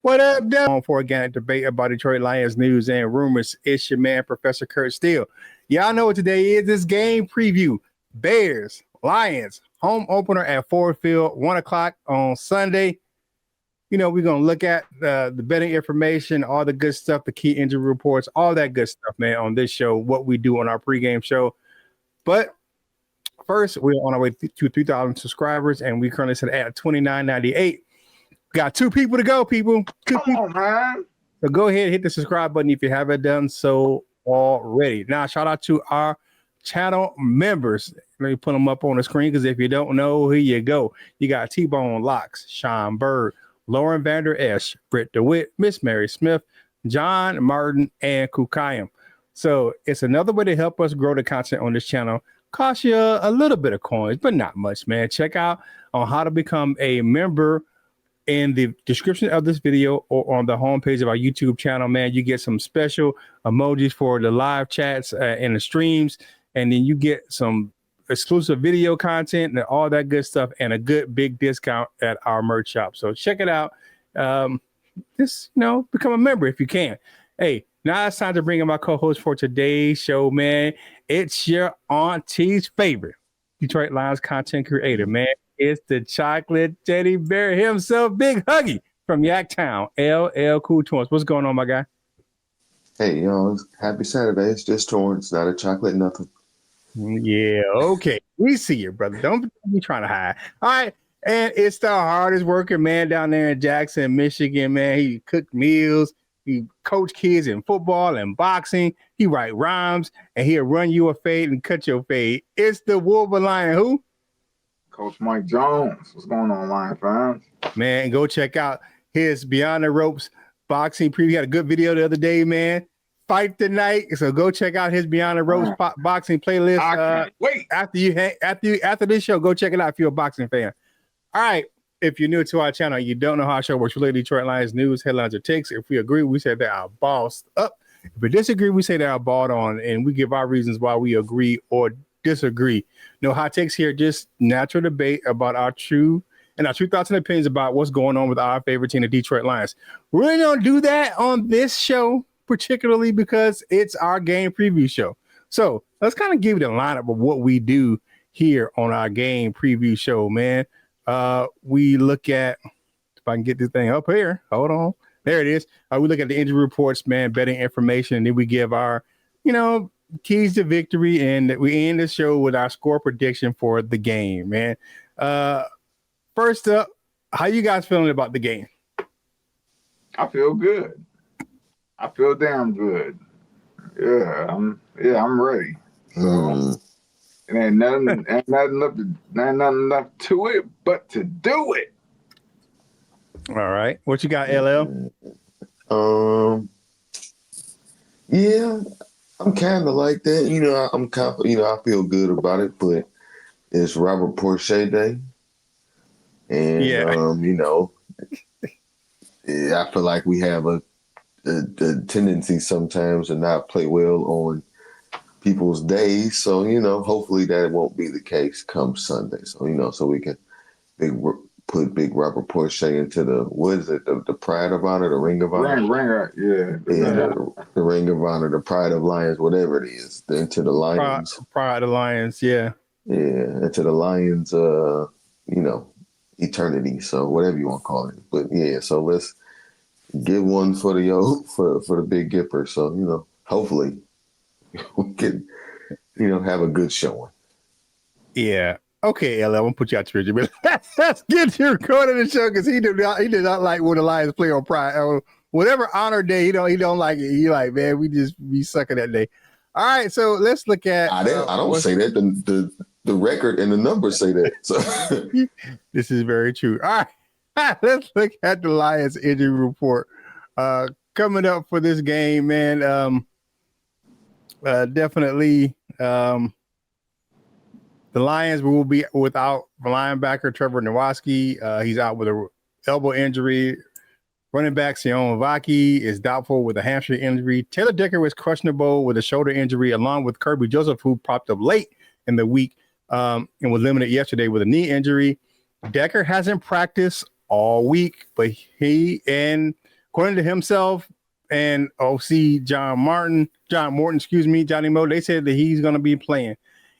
What up, Doug? On for organic debate about Detroit Lions news and rumors. It's your man, Professor Kurt Steele. Y'all know what today is. This game preview. Bears, Lions, home opener at Ford Field, 1 o'clock on Sunday. You know, we're going to look at the betting information, all the good stuff, the key injury reports, all that good stuff, man, on this show, what we do on our pregame show. But first, we're on our way to 3,000 subscribers, and we currently sit at $29.98. Got 2 people to go, people. Come on, man. So go ahead and hit the subscribe button if you haven't done so already. Now, shout out to our channel members. Let me put them up on the screen because if you don't know, here you go. You got T-Bone Locks, Sean Bird, Lauren Vander Esch, Britt DeWitt, Miss Mary Smith, John Martin, and Kukayam. So it's another way to help us grow the content on this channel. Cost you a little bit of coins, but not much, man. Check out on how to become a member in the description of this video or on the homepage of our YouTube channel, man. You get some special emojis for the live chats and the streams, and then you get some exclusive video content and all that good stuff and a good big discount at our merch shop. So check it out. Just, become a member if you can. Hey, now it's time to bring in my co-host for today's show, man. It's your auntie's favorite Detroit Lions content creator, man. It's the chocolate teddy bear himself, Big Huggy from Yaktown, LL Cool Torrance. What's going on, my guy? Hey, happy Saturday. It's just Torrance, not a chocolate nothing. Yeah, okay. We see you, brother. Don't be trying to hide. All right. And it's the hardest working man down there in Jackson, Michigan, man. He cooked meals. He coached kids in football and boxing. He write rhymes, and he'll run you a fade and cut your fade. It's the Wolverine Lion who? Coach Mike Jones. What's going on, Lion fans? Man, go check out his Beyond the Ropes boxing preview. He had a good video the other day, man. Fight tonight. So go check out his Beyond the Ropes boxing playlist. I can't wait. After this show, go check it out if you're a boxing fan. All right. If you're new to our channel, you don't know how our show works. We look at Detroit Lions news, headlines, or takes. If we agree, we say they are bossed up. If we disagree, we say they are bought on, and we give our reasons why we agree or disagree. No hot takes here, just natural debate about our true thoughts and opinions about what's going on with our favorite team, the Detroit Lions. We're really don't do that on this show, particularly because it's our game preview show. So let's kind of give you the lineup of what we do here on our game preview show, man. We look at, if I can get this thing up here, hold on. There it is. We look at the injury reports, man, betting information, and then we give our, keys to victory, and we end the show with our score prediction for the game, man. First up, how you guys feeling about the game? I feel good. I feel damn good. Yeah, I'm ready. So, it ain't nothing left to it but to do it. All right. What you got, LL? Yeah, I'm kind of like that. I'm confident. I feel good about it, but it's Robert Porsche Day, and I feel like we have a tendency sometimes to not play well on people's days. So, hopefully that won't be the case come Sunday. So, so we can put Big Robert Porsche into the Pride of Honor, the Ring of Honor? The Ring of Honor, the Pride of Lions, whatever it is, into the Lions. Pride of Lions, yeah. Yeah, into the Lions, eternity. So whatever you want to call it. But yeah, so let's get one for the Big Gipper. So, hopefully we can, have a good showing. Yeah. Okay, LL, I'm gonna put you out to Richard, but let's get to recording the show because he did not like when the Lions play on Pride or whatever honor day. He don't like it. He like, man, we sucking that day. All right, so let's look at. I don't say that. The record and the numbers say that. So this is very true. All right, let's look at the Lions injury report. Coming up for this game, man. Definitely. The Lions will be without linebacker Trevor Nowatzki. He's out with an elbow injury. Running back Sion Vaki is doubtful with a hamstring injury. Taylor Decker was questionable with a shoulder injury, along with Kirby Joseph, who popped up late in the week and was limited yesterday with a knee injury. Decker hasn't practiced all week, but he and according to himself and OC Johnny Morton, Johnny Mo, they said that he's going to be playing.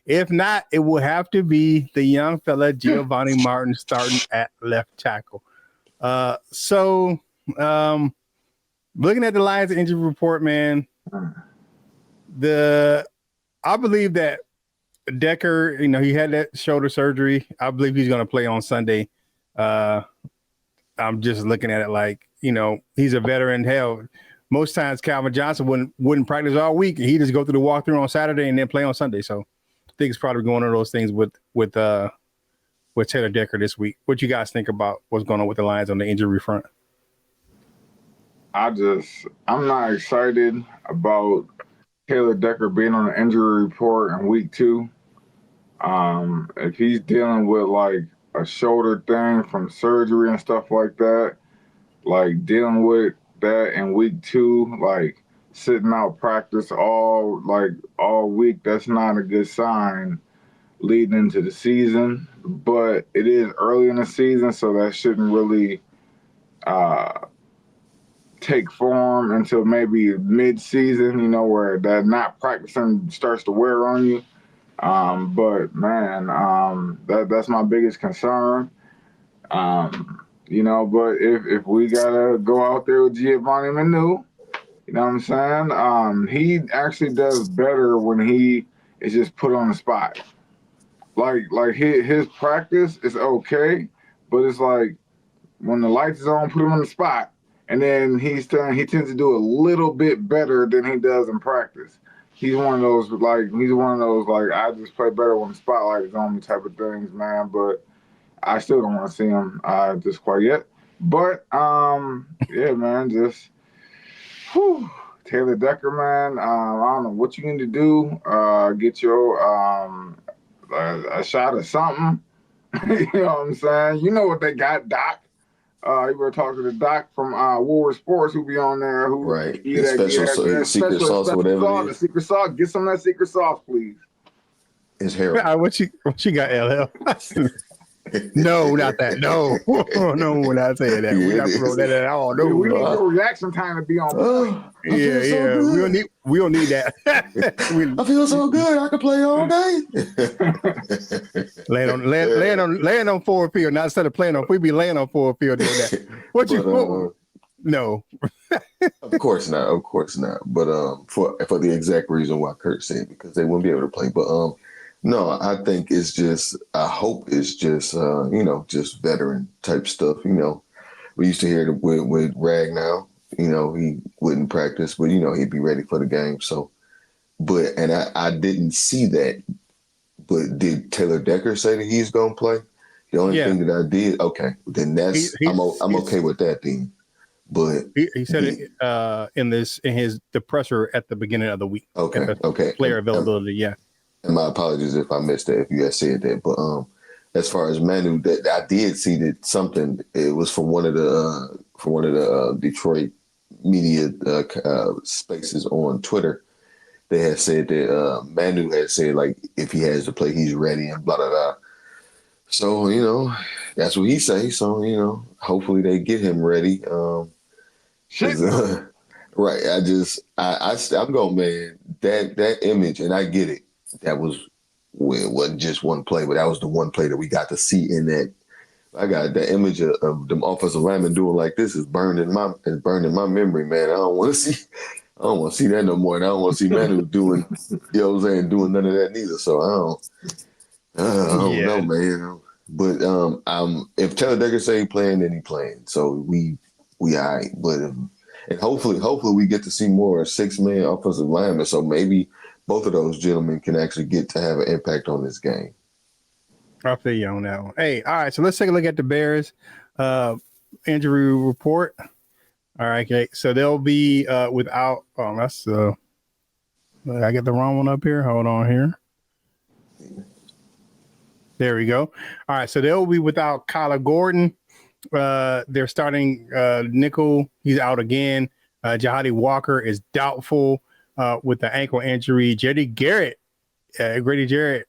If not, it will have to be the young fella Giovanni Martin starting at left tackle. So looking at the Lions injury report, man, I believe that Decker, he had that shoulder surgery. I believe he's going to play on Sunday. I'm just looking at it like, he's a veteran. Hell, most times Calvin Johnson wouldn't practice all week. He just go through the walkthrough on Saturday and then play on Sunday. So I think it's probably going on those things with Taylor Decker this week. What you guys think about what's going on with the Lions on the injury front? I'm not excited about Taylor Decker being on the injury report in week 2. If he's dealing with like a shoulder thing from surgery and stuff like that, like dealing with that in week 2, like sitting out practice all week, that's not a good sign leading into the season. But it is early in the season, so that shouldn't really take form until maybe mid-season, where that not practicing starts to wear on you. But man, that's my biggest concern. But if we gotta go out there with Giovanni Manu, you know what I'm saying? He actually does better when he is just put on the spot. Like his practice is okay, but it's like when the lights is on, put him on the spot, and then he tends to do a little bit better than he does in practice. He's one of those I just play better when the spotlight is on me type of things, man. But I still don't want to see him just quite yet. But yeah, man, just Taylor Decker, man. I don't know what you need to do. Get your a shot of something. You know what I'm saying? You know what they got, Doc. You were talking to Doc from Woolworth Sports, who be on there. Who right? The secret sauce, whatever. The secret sauce. Get some of that secret sauce, please. It's heroin. What you got, LL? No, not that. No, no, we're not saying that. We're not promoting that at all. No, we need your reaction time to be on. Yeah. We don't need that. I feel so good. I can play all day. Laying on forward field. Not instead of playing on, we be laying on forward field doing that. No. Of course not. But for the exact reason why Kurt said, because they wouldn't be able to play. But no, I think I hope it's just just veteran type stuff. We used to hear it with Ragnow. He wouldn't practice, but he'd be ready for the game. So, and I didn't see that. But did Taylor Decker say that he's gonna play? The only thing that I did, okay, then I'm okay with that then. But he said it in the presser at the beginning of the week. Okay. Player availability, yeah. And my apologies if I missed that, if you had said that. But as far as Manu, that I did see that something. It was from one of the Detroit media spaces on Twitter. They had said that Manu had said, like, if he has to play, he's ready and blah blah blah. So that's what he say. So hopefully they get him ready. Right. I'm going, man. That image, and I get it. That was it wasn't just one play, but that was the one play that we got to see in that. I got that image of them offensive linemen doing like this is burning my memory, man. I don't want to see that no more, and I don't want to see Manu doing, doing none of that neither. So I don't know, man. But if Taylor Decker say he playing, then he playing. So we all right. But and hopefully we get to see more 6-man offensive linemen. So maybe both of those gentlemen can actually get to have an impact on this game. I feel you on that one. Hey, all right. So let's take a look at the Bears injury report. All right, okay. So they'll be without. Oh, that's I get the wrong one up here. Hold on here. There we go. All right. So they'll be without Kyler Gordon. They're starting nickel. He's out again. Jahadi Walker is doubtful with the ankle injury. Grady Jarrett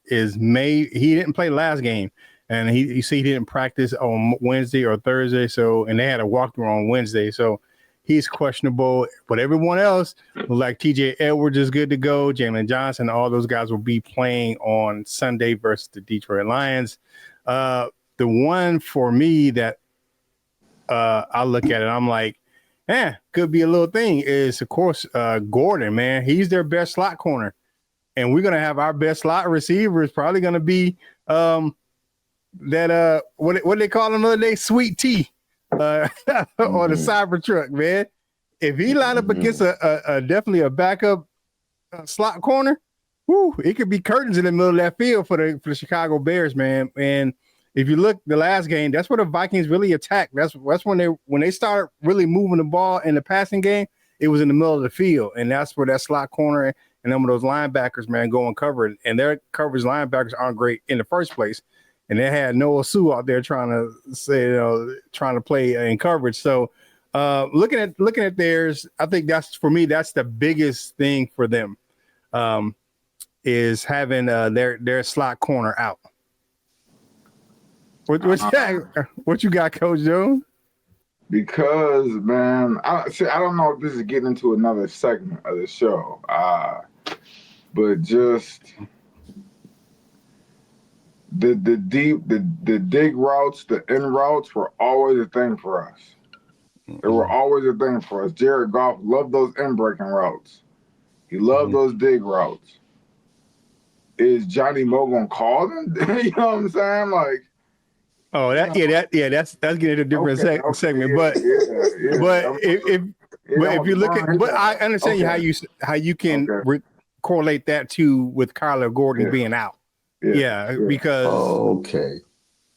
is he didn't play last game, and he didn't practice on Wednesday or Thursday. So, and they had a walkthrough on Wednesday. So He's questionable, but everyone else, like TJ Edwards, is good to go. Jalen Johnson, all those guys will be playing on Sunday versus the Detroit Lions. The one for me that I look at it, I'm like, could be a little thing is, of course, Gordon, man. He's their best slot corner. And we're going to have our best slot receiver is probably going to be what they call him the other day? Sweet Tea or the Cybertruck, man. If he line up against a definitely a backup slot corner, it could be curtains in the middle of that field for the Chicago Bears, man. And if you look the last game, that's where the Vikings really attacked. That's when they start really moving the ball in the passing game. It was in the middle of the field, and that's where that slot corner and some of those linebackers, man, go and cover it. And their coverage linebackers aren't great in the first place. And they had Noah Sue out there trying to play in coverage. So looking at theirs, I think that's the biggest thing for them is having their slot corner out. What you got, Coach Jones? Because, man, I don't know if this is getting into another segment of the show, but just the dig routes, the in routes were always a thing for us. They were always a thing for us. Jared Goff loved those in breaking routes. He loved those dig routes. Is Johnny Moe gonna call them? You know what I'm saying? Like. Oh, that's getting into a different segment. But if you look at, but I understand how you can correlate that with Kyler Gordon being out. Because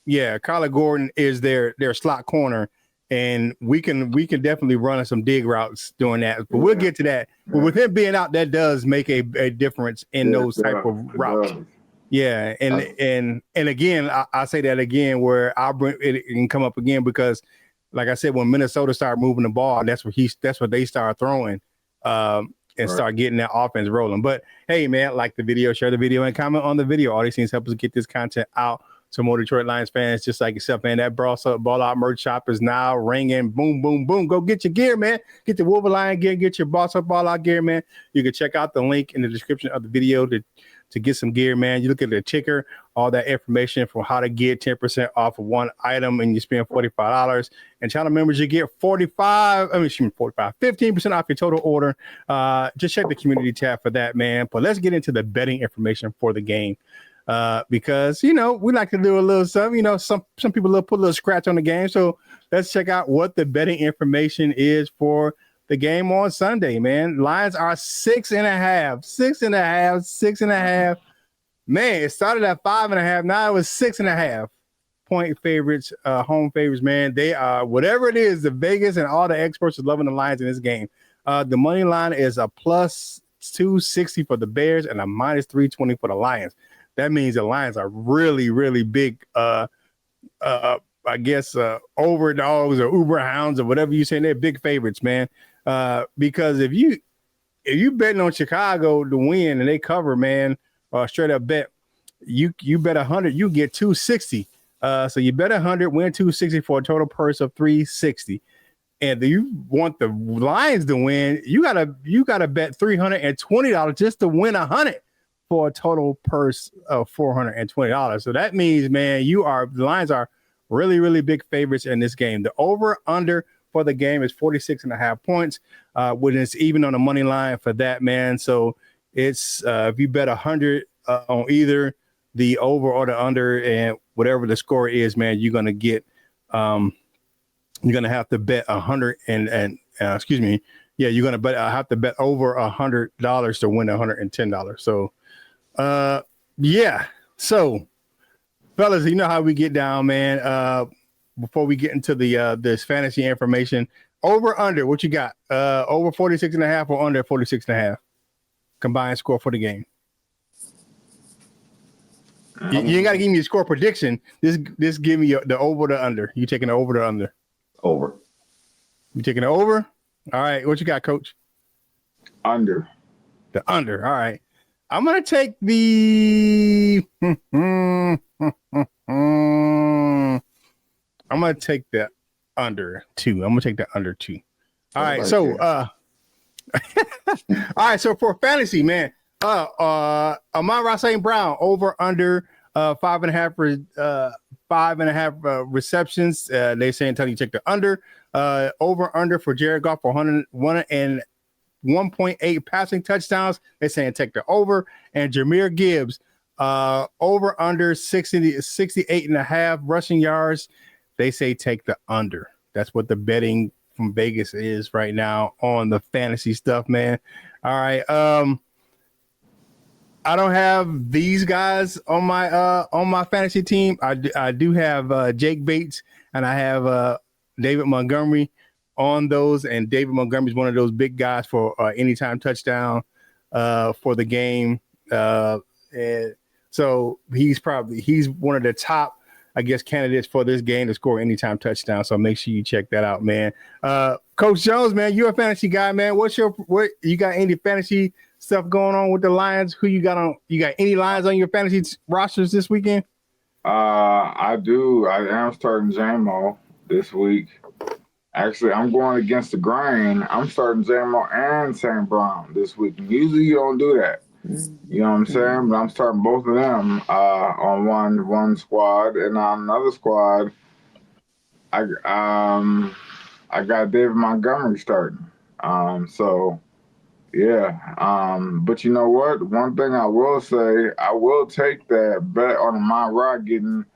Kyler Gordon is their slot corner, and we can definitely run some dig routes doing that. But we'll get to that. But with him being out, that does make a difference in those type of routes. Yeah, and again, I say that again where I'll bring it can come up again because, like I said, when Minnesota started moving the ball, that's what they started throwing and start getting that offense rolling. But hey, man, like the video, share the video, and comment on the video. All these things help us get this content out to more Detroit Lions fans just like yourself, man. That Ball Out merch shop is now ringing. Boom, boom, boom. Go get your gear, man. Get the Wolverine gear, get your Boss Up Ball Out gear, man. You can check out the link in the description of the video to get some gear, man. You look at the ticker, all that information from how to get 10% off of one item, and you spend $45. And channel members, you get 15% off your total order. Just check the community tab for that, man. But let's get into the betting information for the game. Because, we like to do a little something, some people put a little scratch on the game. So let's check out what the betting information is for the game on Sunday, man. Lions are 6.5. Man, it started at 5.5. Now it was 6.5 point favorites, home favorites, man. They are, whatever it is, the Vegas and all the experts are loving the Lions in this game. The money line is a plus 260 for the Bears and a minus 320 for the Lions. That means the Lions are really, really big, I guess, overdogs or uber hounds or whatever you say. They're big favorites, man. Because if you betting on Chicago to win and they cover, man, straight up bet, you bet 100, you get 260. So you bet 100, win 260 for a total purse of 360. And you want the Lions to win, you gotta bet $320 just to win 100 for a total purse of $420. So that means, man, the Lions are really, really big favorites in this game. The over under for the game is 46.5 points, when it's even on the money line for that, man. So it's if you bet 100 on either the over or the under, and whatever the score is, man, you're gonna get you're gonna have to bet 100 excuse me, yeah, you're gonna have to bet over $100 to win $110. So so fellas, you know how we get down, man. Before we get into the this fantasy information, over under, what you got? Over 46.5 or under 46.5 combined score for the game? You ain't got to give me a score prediction. Just give me the over, the under. You taking the over, the under? Over. You taking the over? All right. What you got, Coach? Under. The under. All right. I'm gonna take the. I'm gonna take the under 2. I'm gonna take the under 2. All right, so all right, so for fantasy, man, Amon-Ra St. Brown over under 5.5 receptions. They saying tell you check the under. Over under for Jared Goff for 101.8 passing touchdowns. They're saying take the over. And Jahmyr Gibbs over under 68.5 rushing yards. They say take the under. That's what the betting from Vegas is right now on the fantasy stuff, man. All right. I don't have these guys on my fantasy team. I do have Jake Bates and I have David Montgomery on those, and David Montgomery is one of those big guys for anytime touchdown for the game. And so he's one of the top, I guess, candidates for this game to score anytime touchdown. So make sure you check that out, man. Coach Jones, man, you're a fantasy guy, man. What you got any fantasy stuff going on with the Lions? Who you got on? You got any Lions on your fantasy rosters this weekend? I do. I am starting JMO this week. Actually, I'm going against the grain. I'm starting JMO and St. Brown this week. Usually you don't do that. You know what I'm saying? But I'm starting both of them on one squad, and on another squad, I got David Montgomery starting. So yeah. But you know what? One thing I will say, I will take that bet on Amon-Ra getting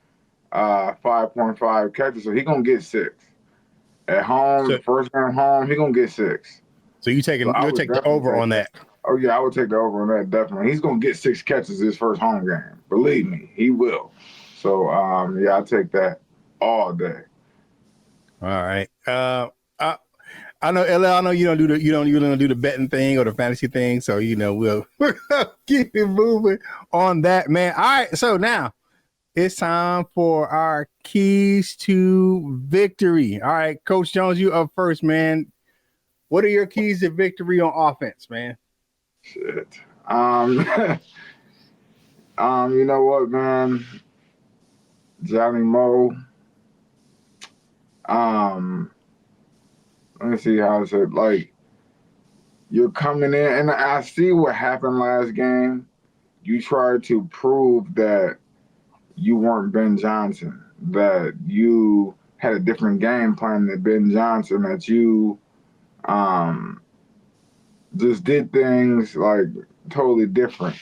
5.5 catches, so he gonna get 6 at home. First game home, he gonna get 6. So you'll take the over on that. Oh, yeah, I would take the over on that, definitely. He's going to get 6 catches his first home game. Believe me, he will. So, yeah, I take that all day. All right. I know, LL, I know you don't do the betting thing or the fantasy thing, so we'll keep it moving on that, man. All right, so now it's time for our keys to victory. All right, Coach Jones, you up first, man. What are your keys to victory on offense, man? Shit. You know what, man? Johnny Moe. Let me see how I said. Like, you're coming in, and I see what happened last game. You tried to prove that you weren't Ben Johnson, that you had a different game plan than Ben Johnson, that you just did things like totally different.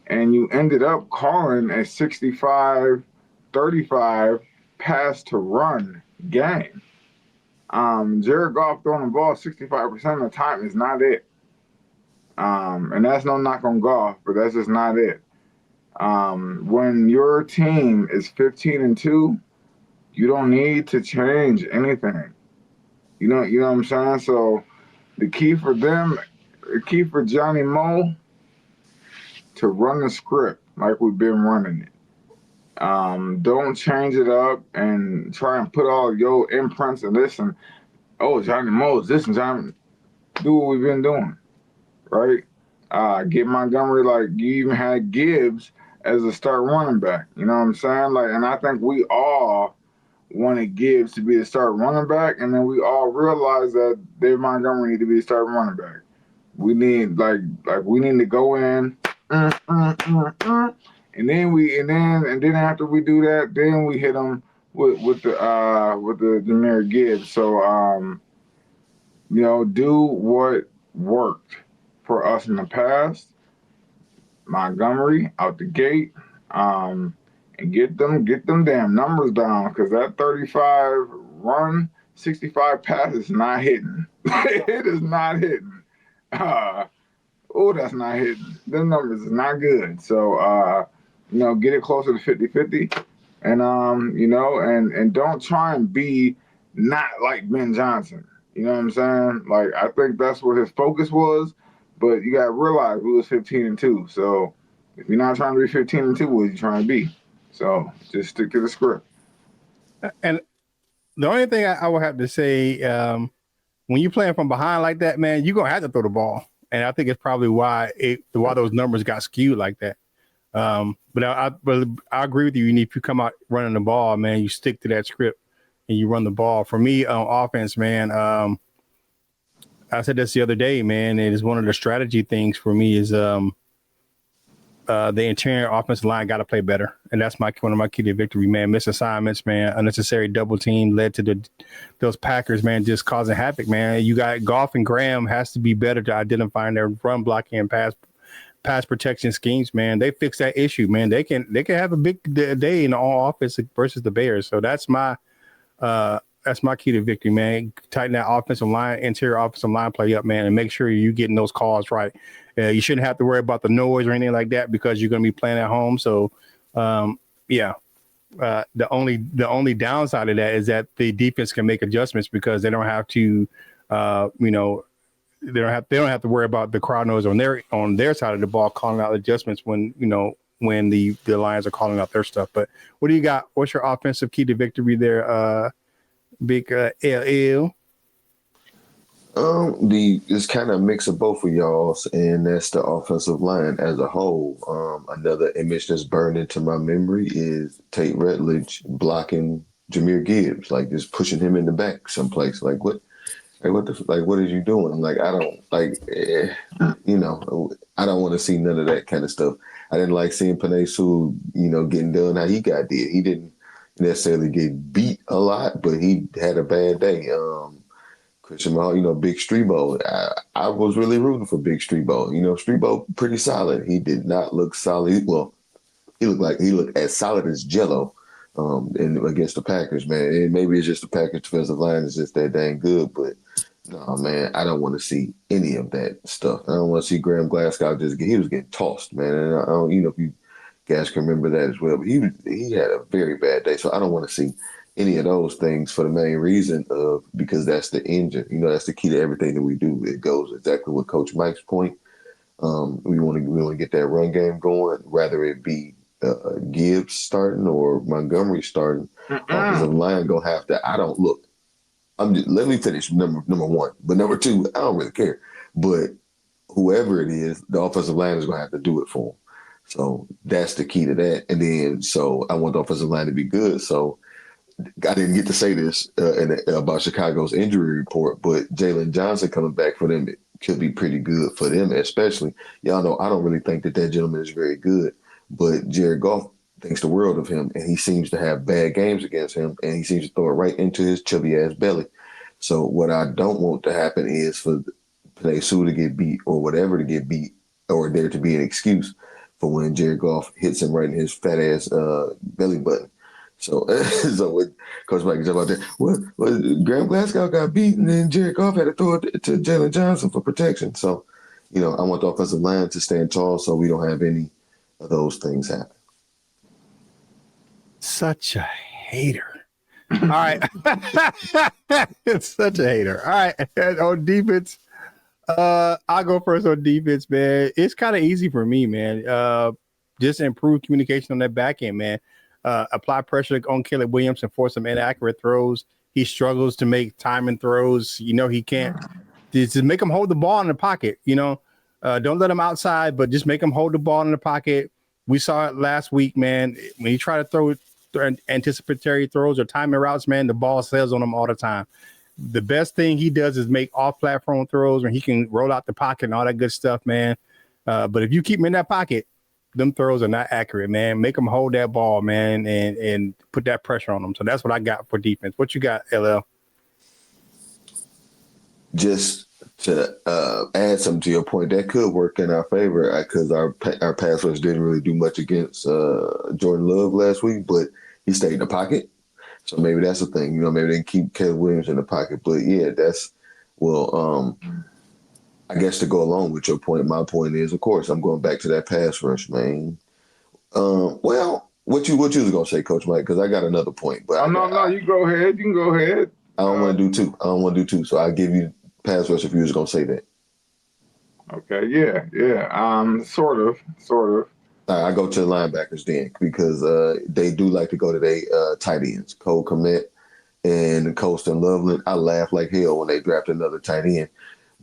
And you ended up calling a 65-35 pass to run game. Jared Goff throwing the ball 65% of the time is not it. And that's no knock on Goff, but that's just not it. When your team is 15-2, you don't need to change anything. You know what I'm saying? So the key for Johnny Moe, to run the script like we've been running it. Don't change it up and try and put all your imprints and this and, Johnny Moe is this and Johnny. Do what we've been doing, right? Get Montgomery, like you even had Gibbs as a start running back. You know what I'm saying? Like, and I think we all wanted Gibbs to be the start running back, and then we all realized that David Montgomery need to be the start running back. We need we need to go in, and then after we do that, then we hit them with the Jahmyr Gibbs. So do what worked for us in the past. Montgomery out the gate, and get them damn numbers down, because that 35 run, 65 pass is not hitting. It is not hitting. That's not hitting. Them numbers is not good. So get it closer to 50-50, and and don't try and be not like Ben Johnson. You know what I'm saying? Like, I think that's what his focus was, but you got to realize we was 15-2. So if you're not trying to be 15-2, what are you trying to be? So just stick to the script. And the only thing I would have to say, when you're playing from behind like that, man, you're going to have to throw the ball. And I think it's probably why those numbers got skewed like that. But I agree with you. If you come out running the ball, man, you stick to that script and you run the ball. For me on offense, man, I said this the other day, man. It is one of the strategy things for me is the interior offensive line got to play better, and that's one of my key to victory, man. Missed assignments, man. Unnecessary double team led to those Packers, man, just causing havoc, man. You got Goff and Graham has to be better to identifying their run blocking and pass protection schemes, man. They fix that issue, man. They can have a big day in the all offense versus the Bears. So that's my key to victory, man. Tighten that offensive line, interior offensive line play up, man, and make sure you're getting those calls right. You shouldn't have to worry about the noise or anything like that because you're going to be playing at home. So, the only downside of that is that the defense can make adjustments because they don't have to, they don't have to worry about the crowd noise on their side of the ball calling out adjustments when the Lions are calling out their stuff. But what do you got? What's your offensive key to victory there, Big LL? It's kind of a mix of both of y'all's, and that's the offensive line as a whole. Another image that's burned into my memory is Tate Rutledge blocking Jahmyr Gibbs, like just pushing him in the back someplace. Like what are you doing? Like I don't I don't want to see none of that kind of stuff. I didn't like seeing Penei Sewell, getting done how he got did. He didn't necessarily get beat a lot, but he had a bad day. Christian Mahal, Big Strebo. I was really rooting for Big Strebo. Strebo pretty solid. He did not look solid. Well, he looked as solid as Jello against the Packers, man. And maybe it's just the Packers defensive line is just that dang good, but no, man, I don't want to see any of that stuff. I don't want to see Graham Glasgow he was getting tossed, man. And I don't, if you guys can remember that as well, but he had a very bad day, so I don't want to see any of those things for the main reason of because that's the engine. That's the key to everything that we do. It goes exactly with Coach Mike's point. We want to get that run game going, whether it be Gibbs starting or Montgomery starting. Offensive line gonna have to. Let me finish number one, but number two, I don't really care. But whoever it is, the offensive line is gonna have to do it for them. So that's the key to that. And then, so I want the offensive line to be good. So I didn't get to say this about Chicago's injury report, but Jalen Johnson coming back for them could be pretty good for them, especially. Y'all know I don't really think that gentleman is very good, but Jared Goff thinks the world of him, and he seems to have bad games against him, and he seems to throw it right into his chubby-ass belly. So what I don't want to happen is for Penei Sewell to get beat or whatever to get beat or there to be an excuse for when Jared Goff hits him right in his fat-ass belly button. So what Coach Mike is about that. Well, Graham Glasgow got beat, and then Jared Goff had to throw it to Jalen Johnson for protection. So, I want the offensive line to stand tall so we don't have any of those things happen. Such a hater. All right. It's such a hater. All right. On defense, I'll go first on defense, man. It's kind of easy for me, man. Just improve communication on that back end, man. Apply pressure on Caleb Williams and force some inaccurate throws. He struggles to make timing throws. He can't. Just make him hold the ball in the pocket. Don't let him outside, but just make him hold the ball in the pocket. We saw it last week, man. When he tried to throw anticipatory throws or timing routes, man, the ball sails on him all the time. The best thing he does is make off-platform throws where he can roll out the pocket and all that good stuff, man. But if you keep him in that pocket, them throws are not accurate, man. Make them hold that ball, man, and put that pressure on them. So that's what I got for defense. What you got, LL? Just to add something to your point, that could work in our favor because our pass rush didn't really do much against Jordan Love last week, but he stayed in the pocket. So maybe that's the thing. Maybe they can keep Caleb Williams in the pocket. But, yeah, I guess to go along with your point, my point is, of course, I'm going back to that pass rush, man. Well, what you was gonna say, Coach Mike? Because I got another point. But no, you go ahead. You can go ahead. I don't want to do two. So I'll give you pass rush if you was gonna say that. Okay, yeah. Sort of. All right, I go to the linebackers then because they do like to go to their tight ends, Cole Kmet and Colston Loveland. I laugh like hell when they draft another tight end.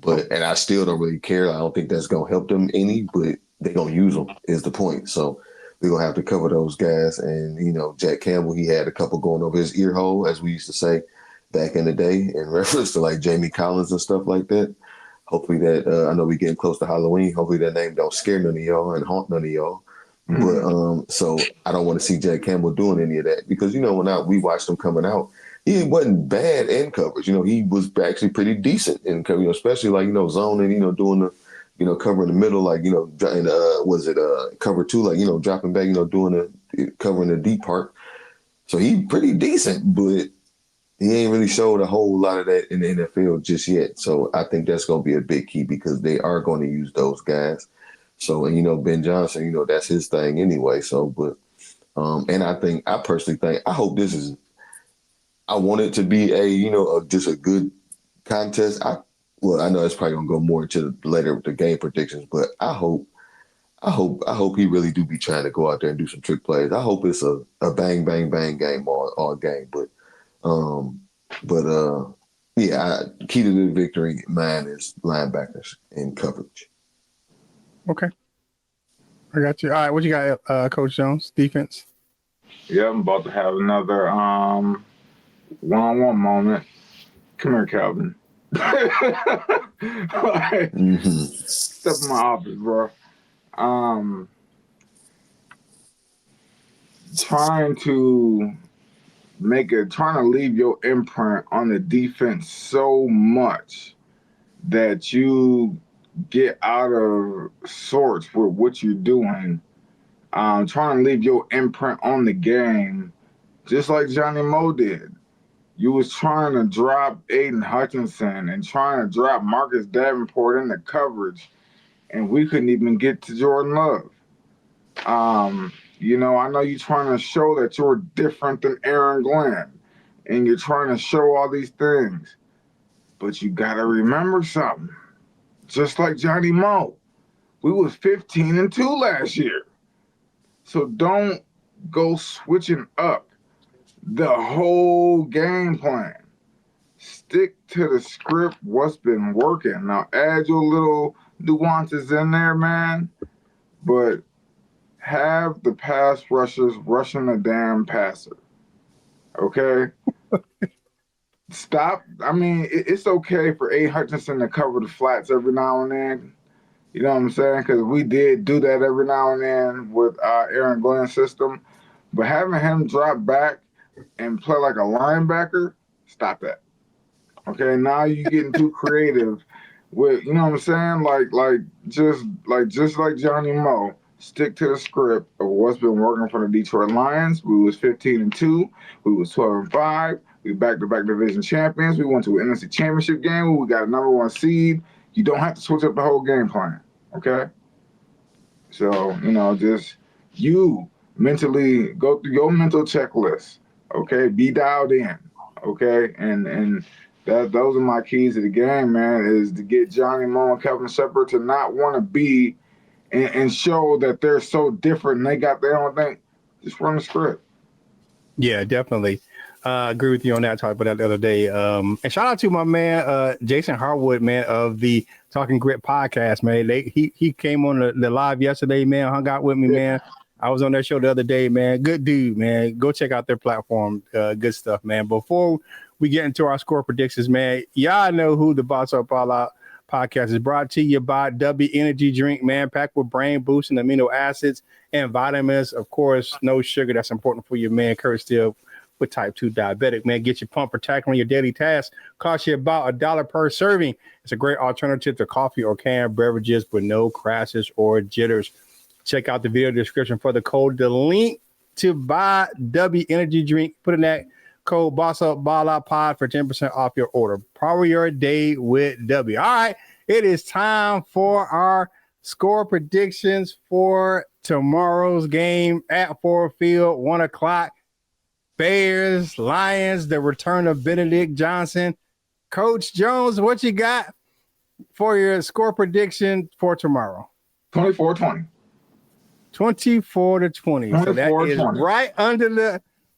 And I still don't really care. I don't think that's going to help them any, but they're going to use them is the point. So we're going to have to cover those guys. And, Jack Campbell, he had a couple going over his ear hole, as we used to say back in the day, in reference to like Jamie Collins and stuff like that. Hopefully that I know we getting close to Halloween. Hopefully that name don't scare none of y'all and haunt none of y'all. But so I don't want to see Jack Campbell doing any of that because when we watched him coming out, he wasn't bad in coverage. He was actually pretty decent in coverage, especially zoning, doing the cover in the middle, and was it cover two, dropping back, doing covering the deep part. So he pretty decent, but he ain't really showed a whole lot of that in the NFL just yet. So I think that's going to be a big key because they are going to use those guys. So, and Ben Johnson, that's his thing anyway. So, but, and I personally think, I hope I want it to be just a good contest. I know it's probably going to go more into later with the game predictions, but I hope he really do be trying to go out there and do some trick plays. I hope it's a bang, bang, bang game all game, key to the victory, mine is linebackers and coverage. Okay. I got you. All right, what you got, Coach Jones? Defense? Yeah, I'm about to have another one-on-one moment. Come here, Calvin. Step in my office, bro. Trying to leave your imprint on the defense so much that you get out of sorts with what you're doing. Trying to leave your imprint on the game, just like Johnny Moe did. You was trying to drop Aiden Hutchinson and trying to drop Marcus Davenport in the coverage, and we couldn't even get to Jordan Love. I know you're trying to show that you're different than Aaron Glenn, and you're trying to show all these things, but you got to remember something. Just like Johnny Moe, we was 15-2 last year. So don't go switching up the whole game plan. Stick to the script, what's been working. Now add your little nuances in there, man, but have the pass rushers rushing the damn passer. Okay? Stop. I mean, it's okay for A. Hutchinson to cover the flats every now and then. You know what I'm saying? Because we did do that every now and then with Aaron Glenn's system. But having him drop back and play like a linebacker, stop that. Okay, now you're getting too creative with, you know what I'm saying? Just like Johnny Moe, stick to the script of what's been working for the Detroit Lions. We was 15-2. We was 12-5. We back-to-back division champions. We went to an NFC championship game where we got a #1 seed. You don't have to switch up the whole game plan, okay? So, just you mentally go through your mental checklist, okay? Be dialed in, okay? And those are my keys to the game, man, is to get Johnny Moe and Kevin Shepard to not want to be and show that they're so different and they got their own thing. Just run the script. Yeah, definitely. Agree with you on that. Talked about that the other day. And shout out to my man, Jason Harwood, man, of the Talking Grit podcast, man. He came on the live yesterday, man, hung out with me, man. I was on their show the other day, man. Good dude, man. Go check out their platform. Good stuff, man. Before we get into our score predictions, man, y'all know who the Boss Up All Out podcast is brought to you by W Energy Drink, man, packed with brain boosting amino acids and vitamins. Of course, no sugar. That's important for you, man. Kurt Steele with type 2 diabetic, man. Get your pump or tackling your daily tasks. Cost you about $1 per serving. It's a great alternative to coffee or canned beverages with no crashes or jitters. Check out the video description for the code. The link to buy W Energy Drink. Put in that code BOSSUPBALLOUTPOD for 10% off your order. Power your day with W. All right, it is time for our score predictions for tomorrow's game at Ford Field, 1 o'clock. Bears, Lions, the return of Benedict Johnson. Coach Jones, what you got for your score prediction for tomorrow? 24-20. 24-20. So that is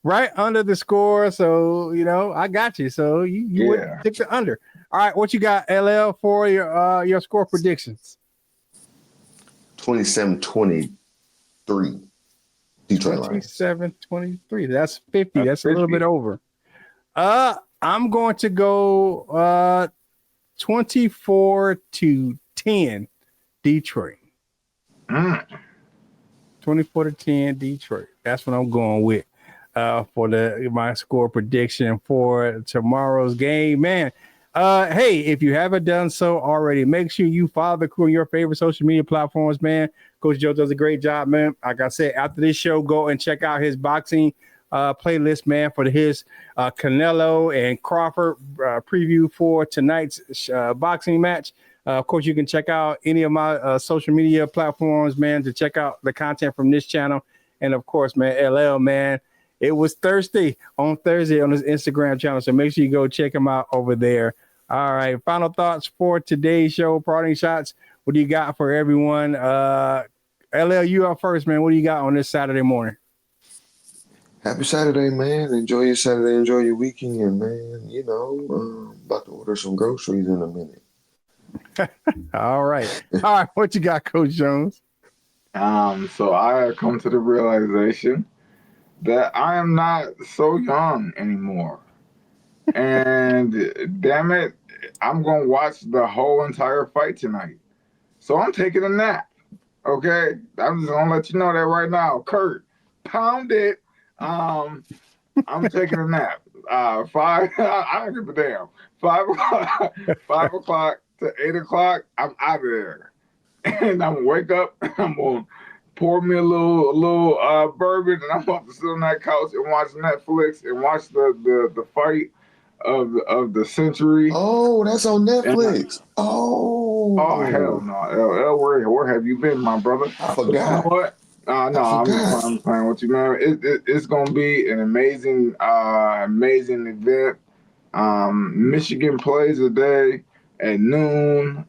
right under the score. So, I got you. So you would pick the under. All right, what you got, LL, for your score predictions? 27-23. Detroit Lions. 27-23. That's 50. That's 50. A little bit over. I'm going to go 24-10 Detroit. 24-10 Detroit. That's what I'm going with for my score prediction for tomorrow's game, man. Hey, if you haven't done so already, make sure you follow the crew on your favorite social media platforms, man. Coach Joe does a great job, man. Like I said, after this show, go and check out his boxing playlist, man, for his Canelo and Crawford preview for tonight's boxing match. Of course, you can check out any of my social media platforms, man, to check out the content from this channel. And of course, man, LL, man, it was Thursday on his Instagram channel. So make sure you go check him out over there. All right. Final thoughts for today's show, parting shots. What do you got for everyone? LL, you up first, man. What do you got on this Saturday morning? Happy Saturday, man. Enjoy your Saturday. Enjoy your weekend, man. You know, about to order some groceries in a minute. All right. What you got, Coach Jones? So I have come to the realization that I am not so young anymore. And damn it, I'm going to watch the whole entire fight tonight. So I'm taking a nap. Okay? I'm just going to let you know that right now. Kurt, pound it. I'm taking a nap. I don't give a damn. 5 o'clock to 8 o'clock, I'm out of there. And I'm gonna wake up, I'm gonna pour me a little bourbon, and I'm about to sit on that couch and watch Netflix and watch the fight of the century. Oh, that's on Netflix. Oh hell no. Where have you been, my brother? I forgot. You know what? I'm playing with you, man. It's gonna be an amazing event. Michigan plays today at noon.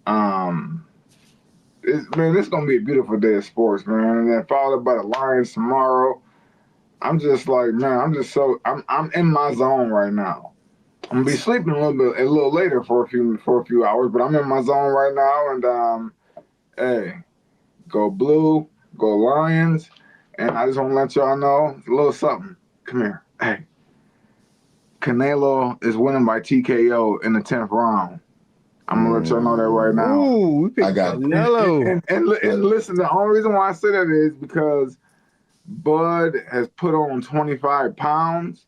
It's gonna be a beautiful day of sports, man. And then followed by the Lions tomorrow. I'm just like, man, I'm in my zone right now. I'm gonna be sleeping a little later for a few hours, but I'm in my zone right now. And hey, go Blue, go Lions, and I just want to let y'all know a little something. Come here, hey. Canelo is winning by TKO in the 10th round. I'm gonna let y'all know that right now. Ooh, I got Canelo. And listen, the only reason why I say that is because Bud has put on 25 pounds,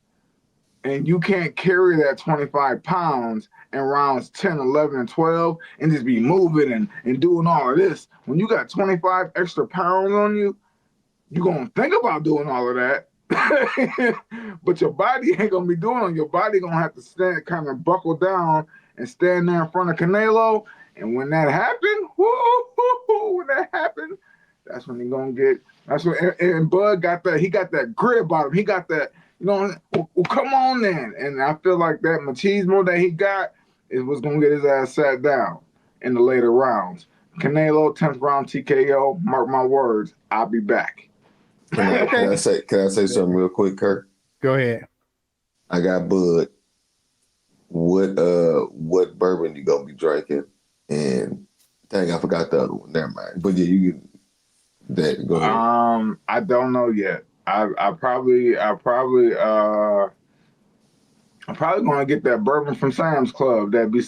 and you can't carry that 25 pounds in rounds 10, 11, and 12 and just be moving and doing all of this. When you got 25 extra pounds on you, you're gonna think about doing all of that. But your body ain't gonna be doing it. Your body gonna have to stand, kind of buckle down and stand there in front of Canelo. And when that happened, that's when he gonna get. That's when and Bud got that. He got that grit about him. He got that. You know, well, come on then. And I feel like that machismo that he got is what's gonna get his ass sat down in the later rounds. Canelo 10th round TKO. Mark my words. I'll be back. Can I say something real quick, Kurt? Go ahead. I got Bud. What bourbon you gonna be drinking? And dang, I forgot the other one. Never mind. But yeah, you get that. Go ahead. I don't know yet. I'm probably gonna get that bourbon from Sam's Club. That be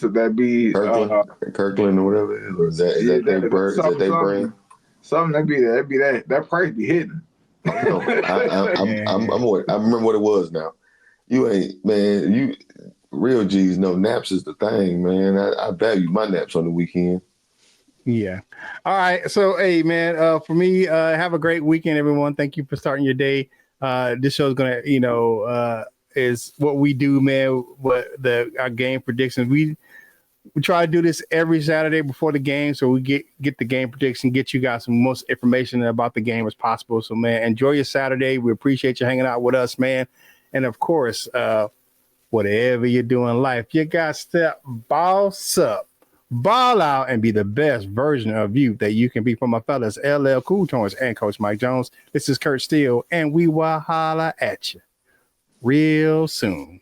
Kirkland or whatever it is. Is that their brand? Something that price be hidden. No, I remember what it was now. You ain't, man, you real G's know naps is the thing, man. I value my naps on the weekend. Yeah. All right. So, hey, man, for me, have a great weekend, everyone. Thank you for starting your day. This show is going to, is what we do, man. What our game predictions. We try to do this every Saturday before the game. So we get the game prediction, get you guys some most information about the game as possible. So, man, enjoy your Saturday. We appreciate you hanging out with us, man. And of course, whatever you do in life, you got to boss up, ball out, and be the best version of you that you can be. For my fellas, LL Cool Tones and Coach Mike Jones. This is Kurt Steele, and we will holla at you real soon.